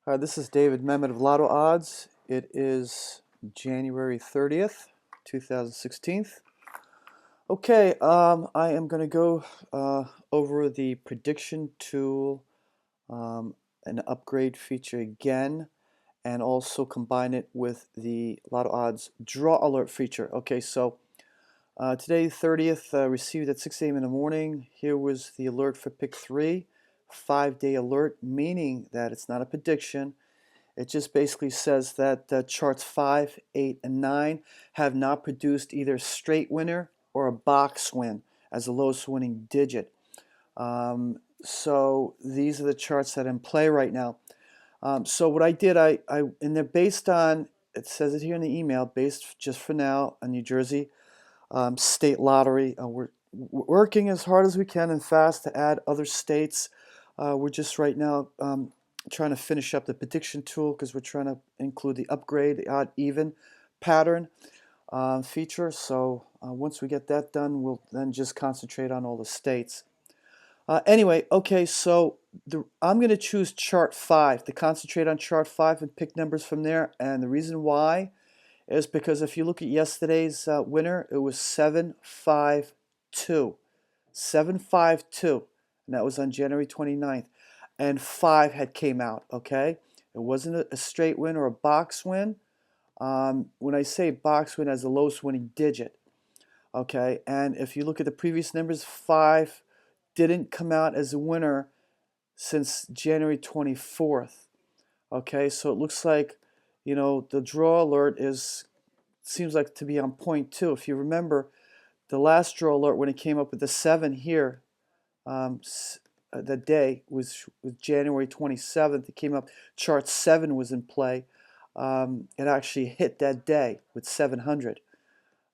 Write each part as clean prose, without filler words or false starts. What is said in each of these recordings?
Hi, this is David Mehmet of Lottodds. It is January 30th, 2016. Okay, I am going to go over the prediction tool, an upgrade feature again, and also combine it with the Lottodds draw alert feature. Okay, so today, 30th, received at 6 a.m. in the morning. Here was the alert for Pick3, 5-day alert, meaning that it's not a prediction. It just basically says that charts 5, 8, and 9 have not produced either a straight winner or a box win as the lowest winning digit. So these are the charts that are in play right now. So what I did, and they're based on, it says it here in the email, based just for now on New Jersey state lottery. We're working as hard as we can and fast to add other states. We're just right now trying to finish up the prediction tool because we're trying to include the upgrade, the odd even pattern feature. So once we get that done, we'll then just concentrate on all the states. Anyway, okay, so I'm going to choose chart 5 to concentrate on chart 5 and pick numbers from there. And the reason why is because if you look at yesterday's winner, it was 752. 752, and that was on January 29th. And 5 had came out, okay? It wasn't a straight win or a box win. When I say box win as the lowest winning digit, okay? And if you look at the previous numbers, 5 didn't come out as a winner since January 24th, okay? So it looks like, you know, the draw alert seems like to be on point too. If you remember, the last draw alert when it came up with the 7 here, the day was January 27th. It came up, chart 7 was in play. It actually hit that day with 700.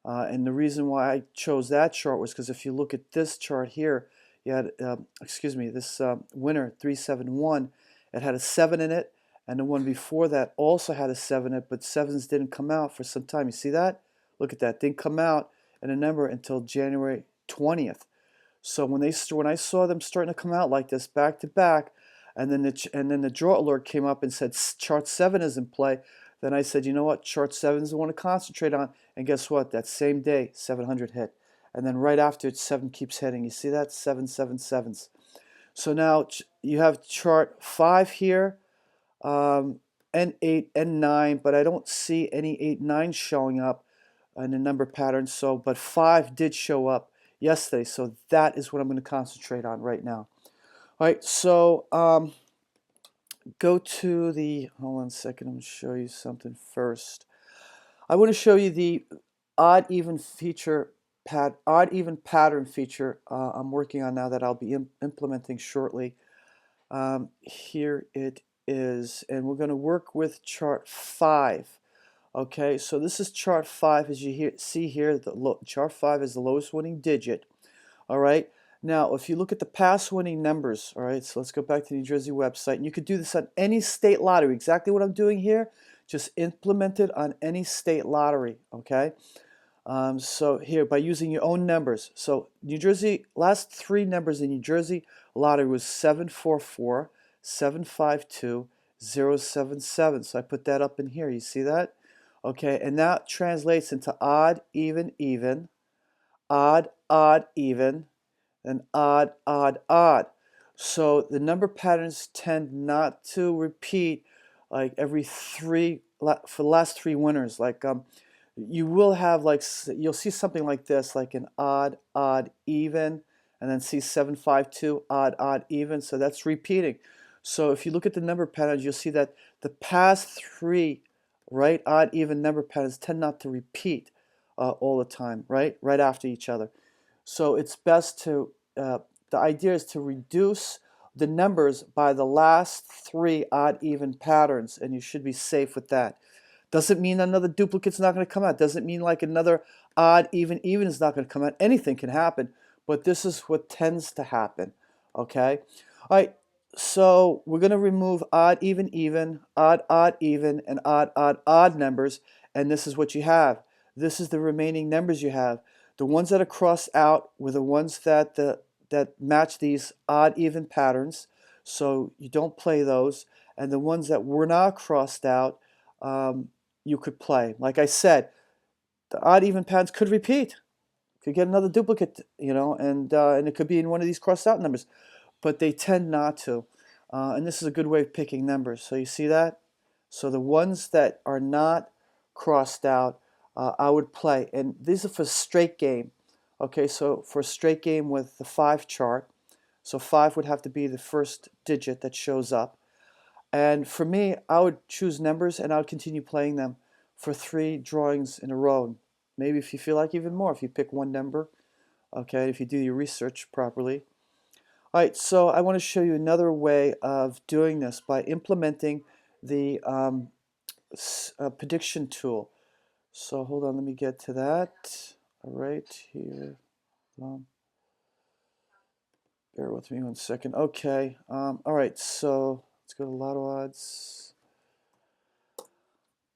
And the reason why I chose that chart was because if you look at this chart here, you had, this winner, 371, it had a 7 in it, and the one before that also had a 7 in it, but 7s didn't come out for some time. You see that? Look at that. Didn't come out in a number until January 20th. So when I saw them starting to come out like this back to back, and then the draw alert came up and said chart 7 is in play, then I said, you know what, chart 7 is the one to concentrate on. And guess what? That same day, 700 hit, and then right after it, 7 keeps hitting. You see that? 777s. So now you have chart 5 here, and 8 and 9, but I don't see any 8, 9 showing up in the number pattern. So, but 5 did show up yesterday, so that is what I'm going to concentrate on right now. All right, so go to the, hold on a second, I'm going to show you something first. I want to show you the odd even pattern feature I'm working on now that I'll be implementing shortly. Here it is, and we're going to work with chart 5. Okay, so this is chart 5, as you see here. Chart 5 is the lowest winning digit. All right. Now, if you look at the past winning numbers, all right, so let's go back to the New Jersey website, and you could do this on any state lottery. Exactly what I'm doing here, just implement it on any state lottery, okay? So here, by using your own numbers. So New Jersey, last 3 numbers in New Jersey lottery was 744, 752, 077. So I put that up in here. You see that? Okay, and that translates into odd, even, even, odd, odd, even, and odd, odd, odd. So the number patterns tend not to repeat like every 3 for the last 3 winners. Like you will have like, you'll see something like this, like an odd, odd, even, and then see 752, odd, odd, even. So that's repeating. So if you look at the number patterns, you'll see that the past 3, right, odd, even number patterns tend not to repeat all the time, right after each other. So it's best to, the idea is to reduce the numbers by the last 3 odd even patterns, and you should be safe with that. Doesn't mean another duplicate's not going to come out. Doesn't mean like another odd even is not going to come out. Anything can happen, but this is what tends to happen. Okay? All right, so we're going to remove odd, even, odd, odd, even, and odd, odd, odd numbers, and this is what you have. This is the remaining numbers you have. The ones that are crossed out were the ones that match these odd even patterns, so you don't play those. and the ones that were not crossed out, you could play. Like I said, the odd even patterns could repeat. Could get another duplicate, and it could be in one of these crossed out numbers, but they tend not to. And this is a good way of picking numbers. So you see that? So the ones that are not crossed out, I would play. And these are for straight game. Okay, so for a straight game with the 5 chart, so 5 would have to be the first digit that shows up. And for me, I would choose numbers and I would continue playing them for 3 drawings in a row. Maybe if you feel like even more, if you pick one number, okay, if you do your research properly. All right, so I want to show you another way of doing this by implementing the prediction tool. So hold on, let me get to that. All right, here. Bear with me 1 second. Okay, all right, so let's go to Lottodds.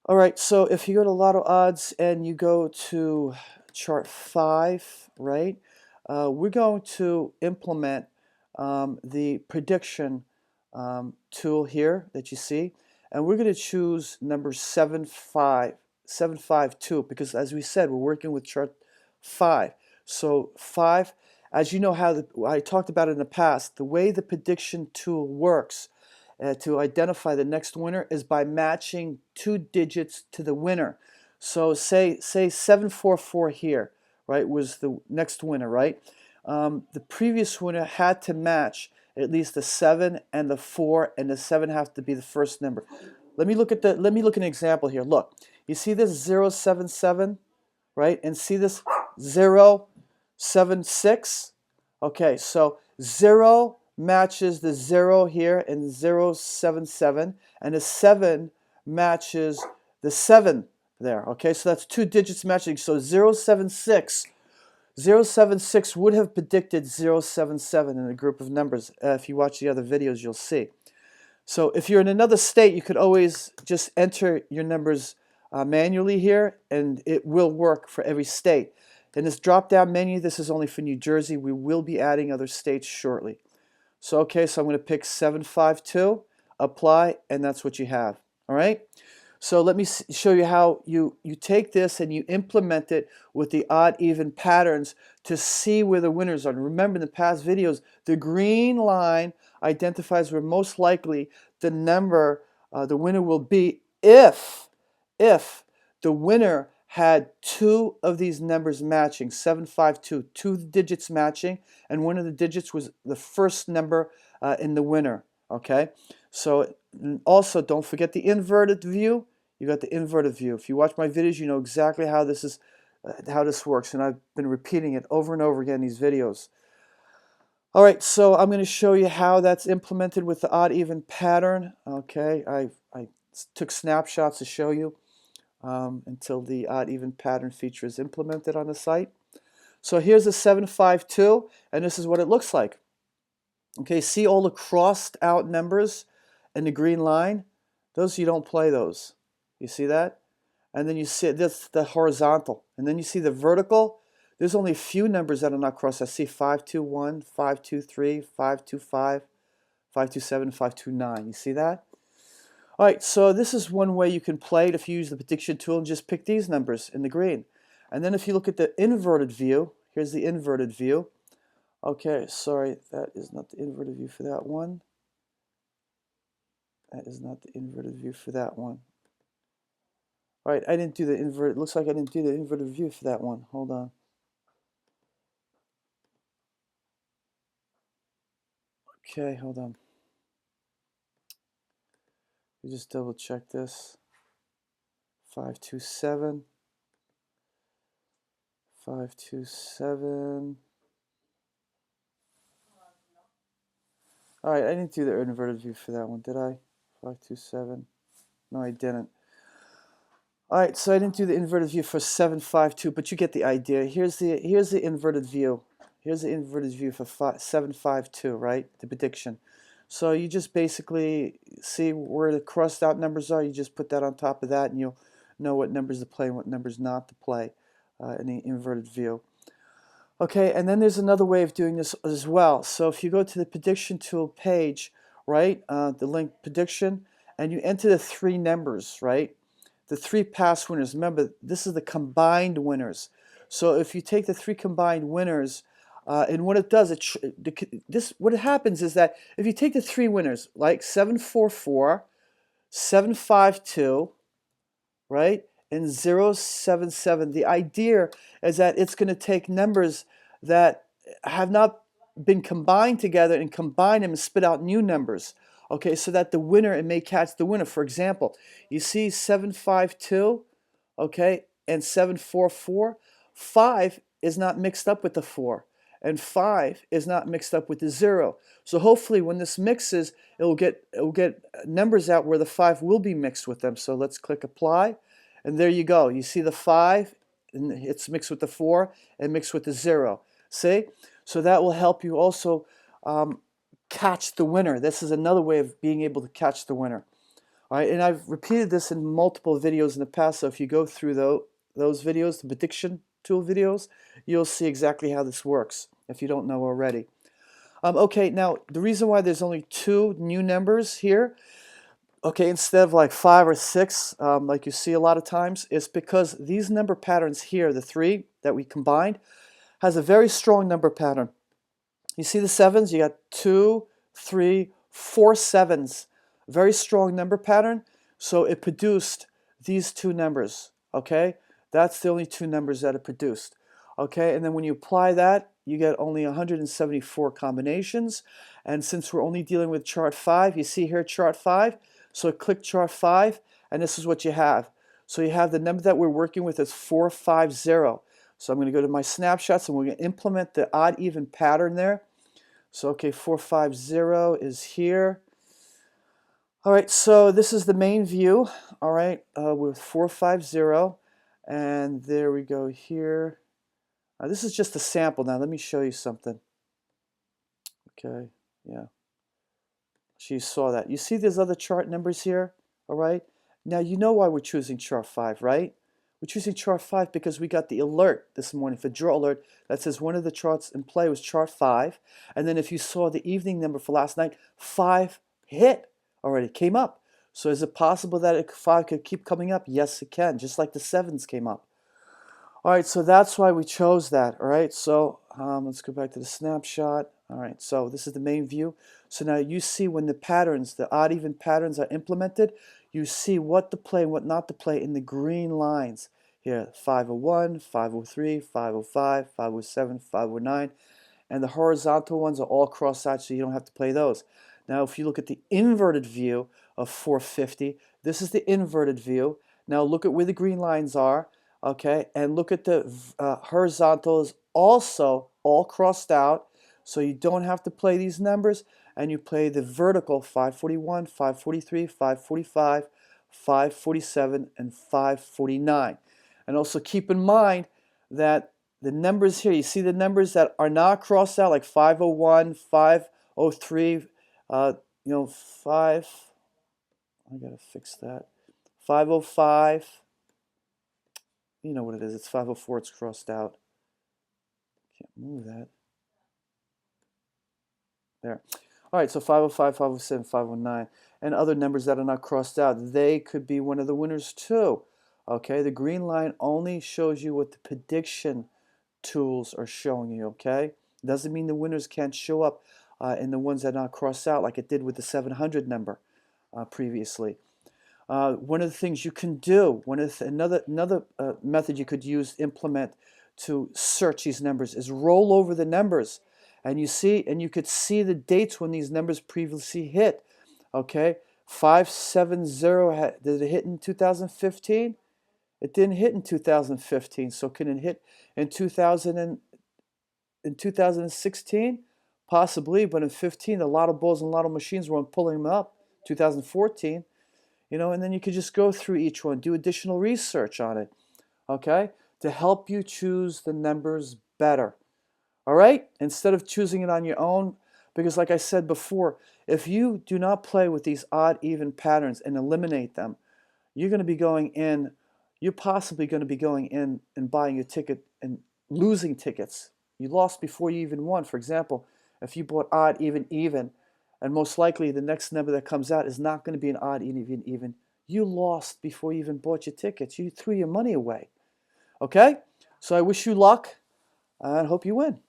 All right, so if you go to Lottodds and you go to chart 5, right, we're going to implement the prediction tool here that you see, and we're going to choose number 752 because, as we said, we're working with chart 5. So 5, as you know how I talked about in the past, the way the prediction tool works to identify the next winner is by matching 2 digits to the winner. So say 744 here, right, was the next winner, right? The previous winner had to match at least the 7 and the 4, and the 7 has to be the first number. Let me look at an example here. Look, you see this 077, right? And see this 076? Okay, so 0 matches the 0 here in 077, and the 7 matches the 7 there. Okay, so that's 2 digits matching. So 076 would have predicted 077 in a group of numbers. If you watch the other videos, you'll see. So if you're in another state, you could always just enter your numbers manually here, and it will work for every state. In this drop-down menu, this is only for New Jersey. We will be adding other states shortly. So okay, so I'm going to pick 752, apply, and that's what you have. All right? So let me show you how you take this and you implement it with the odd-even patterns to see where the winners are. Remember, in the past videos, the green line identifies where most likely the number, the winner will be if the winner had 2 of these numbers matching, 752, 2 digits matching, and one of the digits was the first number in the winner. Okay, so also don't forget the inverted view. You got the inverted view. If you watch my videos, you know exactly how this works, and I've been repeating it over and over again in these videos. All right, so I'm going to show you how that's implemented with the odd-even pattern. Okay, I took snapshots to show you until the odd-even pattern feature is implemented on the site. So here's the 752, and this is what it looks like. Okay, see all the crossed out numbers in the green line? Those, you don't play those. You see that? And then you see this, the horizontal. And then you see the vertical. There's only a few numbers that are not crossed. I see 521, 523, 525, 527, 529. You see that? All right, so this is one way you can play it if you use the prediction tool and just pick these numbers in the green. And then if you look at the inverted view, here's the inverted view. Okay, sorry, that is not the inverted view for that one. That is not the inverted view for that one. All right, I didn't do the inverted. Looks like I didn't do the inverted view for that one. Hold on. Okay, hold on. We just double check this. 527. 527. All right, I didn't do the inverted view for that one, did I? 527. No, I didn't. All right, so I didn't do the inverted view for 752, but you get the idea. Here's the inverted view. Here's the inverted view for 752, right? The prediction. So you just basically see where the crossed out numbers are. You just put that on top of that, and you'll know what numbers to play and what numbers not to play in the inverted view. Okay, and then there's another way of doing this as well. So if you go to the prediction tool page, right, the link prediction, and you enter the three numbers, right? The three past winners. Remember, this is the combined winners. So if you take the three combined winners, and what it does, what happens is that if you take the three winners, like 744, 752, right, and 077, the idea is that it's going to take numbers that have not been combined together and combine them and spit out new numbers. Okay, so that the winner, it may catch the winner. For example, you see 752, okay, and 744. 5 is not mixed up with the 4, and 5 is not mixed up with the 0. So hopefully when this mixes, it will get numbers out where the 5 will be mixed with them. So let's click apply, and there you go. You see the 5, and it's mixed with the 4 and mixed with the 0. See? So that will help you also catch the winner. This is another way of being able to catch the winner. All right, and I've repeated this in multiple videos in the past, so if you go through those videos, the prediction tool videos, you'll see exactly how this works if you don't know already. Okay, now the reason why there's only 2 new numbers here, okay, instead of like 5 or 6, like you see a lot of times, is because these number patterns here, the 3 that we combined, has a very strong number pattern. You see the 7s? You got 2, 3, 4 7s. Very strong number pattern. So it produced these 2 numbers. Okay? That's the only 2 numbers that it produced. Okay? And then when you apply that, you get only 174 combinations. And since we're only dealing with chart 5, you see here chart 5. So click chart 5, and this is what you have. So you have the number that we're working with is 450. So I'm going to go to my snapshots, and we're going to implement the odd-even pattern there. So, okay, 450 is here. All right, so this is the main view, all right, with 450. And there we go here. This is just a sample now. Let me show you something. Okay, yeah. So you saw that. You see these other chart numbers here, all right? Now you know why we're choosing chart 5, right? We're choosing chart 5 because we got the alert this morning for draw alert that says one of the charts in play was chart 5. And then if you saw the evening number for last night, 5 hit already, came up. So is it possible that 5 could keep coming up? Yes, it can, just like the 7s came up. All right, so that's why we chose that. All right, so let's go back to the snapshot. All right, so this is the main view. So now you see when the patterns, the odd-even patterns are implemented, you see what to play and what not to play in the green lines. Here, 501, 503, 505, 507, 509, and the horizontal ones are all crossed out, so you don't have to play those. Now, if you look at the inverted view of 450, this is the inverted view. Now look at where the green lines are, okay, and look at the horizontals also all crossed out, so you don't have to play these numbers, and you play the vertical 541, 543, 545, 547, and 549. And also keep in mind that the numbers here, you see the numbers that are not crossed out, like 501, 503, you know, 5, I gotta fix that, 505, you know what it is, it's 504, it's crossed out. Can't move that. There. All right, so 505, 507, 509, and other numbers that are not crossed out, they could be one of the winners too. Okay, the green line only shows you what the prediction tools are showing you, okay? Doesn't mean the winners can't show up in the ones that are not crossed out like it did with the 700 number previously. One of the things you can do, another method you could use, implement to search these numbers is roll over the numbers. And you could see the dates when these numbers previously hit. Okay, 570, did it hit in 2015? It didn't hit in 2015. So can it hit in 2016? Possibly, but in 15, a lot of balls and a lot of machines were pulling them up. 2014, you know, and then you could just go through each one, do additional research on it, okay, to help you choose the numbers better. All right? Instead of choosing it on your own, because like I said before, if you do not play with these odd even patterns and eliminate them, you're going to be going in, you're possibly going to be going in and buying a ticket and losing tickets. You lost before you even won. For example, if you bought odd, even, And most likely the next number that comes out is not going to be an odd, even. You lost before you even bought your tickets. You threw your money away. Okay? So I wish you luck and hope you win.